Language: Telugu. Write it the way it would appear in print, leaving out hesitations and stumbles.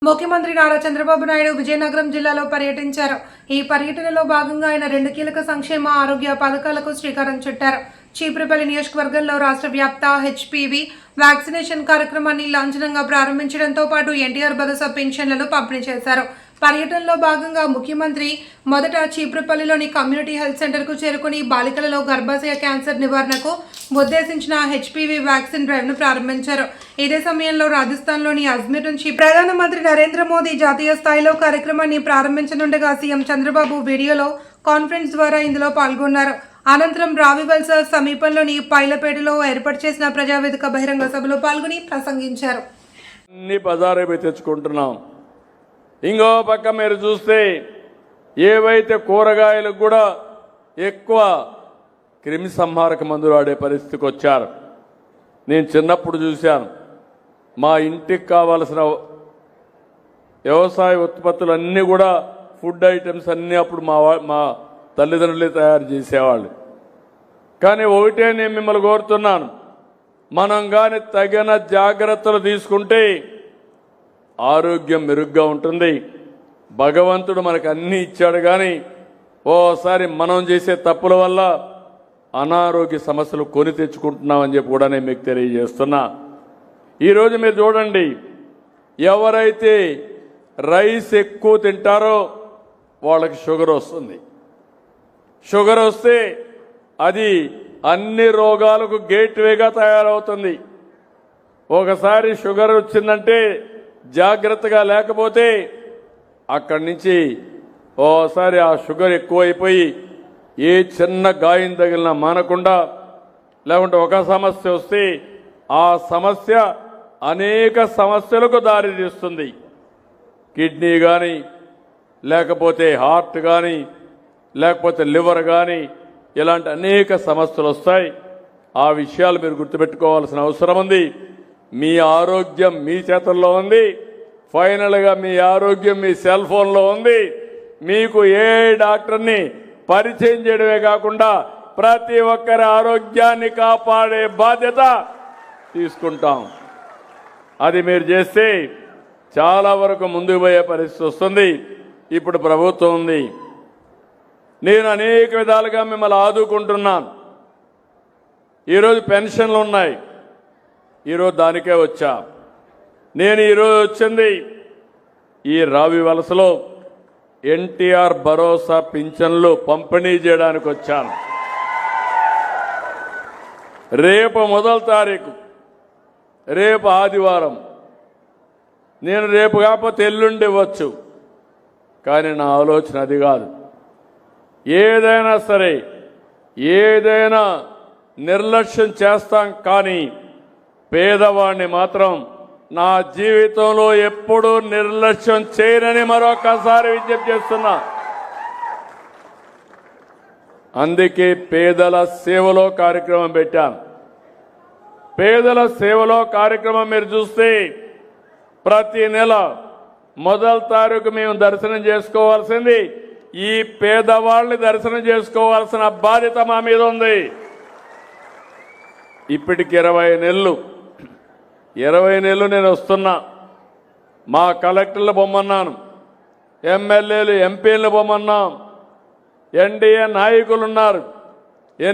ముఖ్యమంత్రి నారా చంద్రబాబు నాయుడు విజయనగరం జిల్లాలో పర్యటించారు. ఈ పర్యటనలో భాగంగా ఆయన 2 కీలక సంక్షేమ ఆరోగ్య పథకాలకు శ్రీకారం చుట్టారు. చీపురుపల్లి నియోజకవర్గంలో రాష్ట్ర వ్యాప్త హెచ్పివి వ్యాక్సినేషన్ కార్యక్రమాన్ని లాంఛనంగా ప్రారంభించడంతో పాటు ఎన్టీఆర్ భరోసా పెన్షన్లను పంపిణీ చేశారు. పర్యటనలో భాగంగా ముఖ్యమంత్రి మొదట చీపురుపల్లిలోని కమ్యూనిటీ హెల్త్ సెంటర్కు చేరుకుని బాలికలలో గర్భాశయ క్యాన్సర్ నివారణకు ఉద్దేశించిన హెచ్పివి వ్యాక్సిన్ డ్రైవ్ను ప్రారంభించారు. ఇదే సమయంలో రాజస్థాన్లోని అజ్మీర్ నుంచి ప్రధానమంత్రి నరేంద్ర మోదీ జాతీయ స్థాయిలో కార్యక్రమాన్ని ప్రారంభించనుండగా సీఎం చంద్రబాబు వీడియోలో కాన్ఫరెన్స్ ద్వారా ఇందులో పాల్గొన్నారు. అనంతరం రావివలస సమీపంలోని పైలపేటలో ఏర్పాటు చేసిన ప్రజావేదిక బహిరంగ సభలో పాల్గొని ప్రసంగించారు. ఇంకో పక్క మీరు చూస్తే ఏవైతే కూరగాయలకు కూడా ఎక్కువ క్రిమి సంహారక మందులు వాడే పరిస్థితికి వచ్చారు. నేను చిన్నప్పుడు చూశాను. మా ఇంటికి కావాల్సిన వ్యవసాయ ఉత్పత్తులన్నీ కూడా ఫుడ్ ఐటమ్స్ అన్నీ అప్పుడు మా తల్లిదండ్రులే తయారు చేసేవాళ్ళు. కానీ ఒకటే నేను మిమ్మల్ని కోరుతున్నాను, మనం కానీ తగిన జాగ్రత్తలు తీసుకుంటే ఆరోగ్యం మెరుగ్గా ఉంటుంది. భగవంతుడు మనకు అన్నీ ఇచ్చాడు, కానీ ఓసారి మనం చేసే తప్పుల వల్ల అనారోగ్య సమస్యలు కొని తెచ్చుకుంటున్నామని చెప్పి కూడా నేను మీకు తెలియజేస్తున్నా. ఈరోజు మీరు చూడండి, ఎవరైతే రైస్ ఎక్కువ తింటారో వాళ్ళకి షుగర్ వస్తుంది. షుగర్ వస్తే అది అన్ని రోగాలకు గేట్వేగా తయారవుతుంది. ఒకసారి షుగర్ వచ్చిందంటే జాగ్రత్తగా లేకపోతే అక్కడి నుంచి ఓసారి ఆ షుగర్ ఎక్కువైపోయి ఏ చిన్న గాయం తగిలినా మానకుండా, లేకుంటే ఒక సమస్య వస్తే ఆ సమస్య అనేక సమస్యలకు దారితీస్తుంది. కిడ్నీ కానీ, లేకపోతే హార్ట్ కానీ, లేకపోతే లివర్ కానీ, ఇలాంటి అనేక సమస్యలు వస్తాయి. ఆ విషయాలు మీరు గుర్తుపెట్టుకోవాల్సిన అవసరం ఉంది. మీ ఆరోగ్యం మీ చేతుల్లో ఉంది. ఫైనల్గా మీ ఆరోగ్యం మీ సెల్ ఫోన్లో ఉంది. మీకు ఏ డాక్టర్ని పరిచయం చేయడమే కాకుండా ప్రతి ఒక్కరి ఆరోగ్యాన్ని కాపాడే బాధ్యత తీసుకుంటాం. అది మీరు చేస్తే చాలా వరకు ముందుకు పోయే పరిస్థితి వస్తుంది. ఇప్పుడు ప్రభుత్వం ఉంది. నేను అనేక విధాలుగా మిమ్మల్ని ఆదుకుంటున్నాను. ఈరోజు పెన్షన్లు ఉన్నాయి. ఈరోజు దానికే వచ్చా. నేను ఈరోజు వచ్చింది ఈ రావి వలసలో ఎన్టీఆర్ భరోసా పింఛన్లు పంపిణీ చేయడానికి వచ్చాను. రేపు 1వ తారీఖు, రేపు ఆదివారం. నేను రేపు కాకపోతే ఎల్లుండి ఇవ్వచ్చు, కానీ నా ఆలోచన అది కాదు. ఏదైనా సరే, ఏదైనా నిర్లక్ష్యం చేస్తాం, కానీ పేదవాడిని మాత్రం నా జీవితంలో ఎప్పుడూ నిర్లక్ష్యం చేయనని మరొకసారి విజ్ఞప్తి చేస్తున్నా. అందుకే పేదల సేవలో కార్యక్రమం పెట్టాను. పేదల సేవలో కార్యక్రమం మీరు చూస్తే ప్రతి నెల 1వ తారీఖు మేము దర్శనం చేసుకోవాల్సింది ఈ పేదవాళ్ళని దర్శనం చేసుకోవాల్సిన బాధ్యత మా మీద ఉంది. ఇప్పటికి 20 నెలలు నేను వస్తున్నా. మా కలెక్టర్లు బొమ్మన్నాను, ఎమ్మెల్యేలు ఎంపీలు బొమ్మన్నాం, ఎన్డీఏ నాయకులు ఉన్నారు.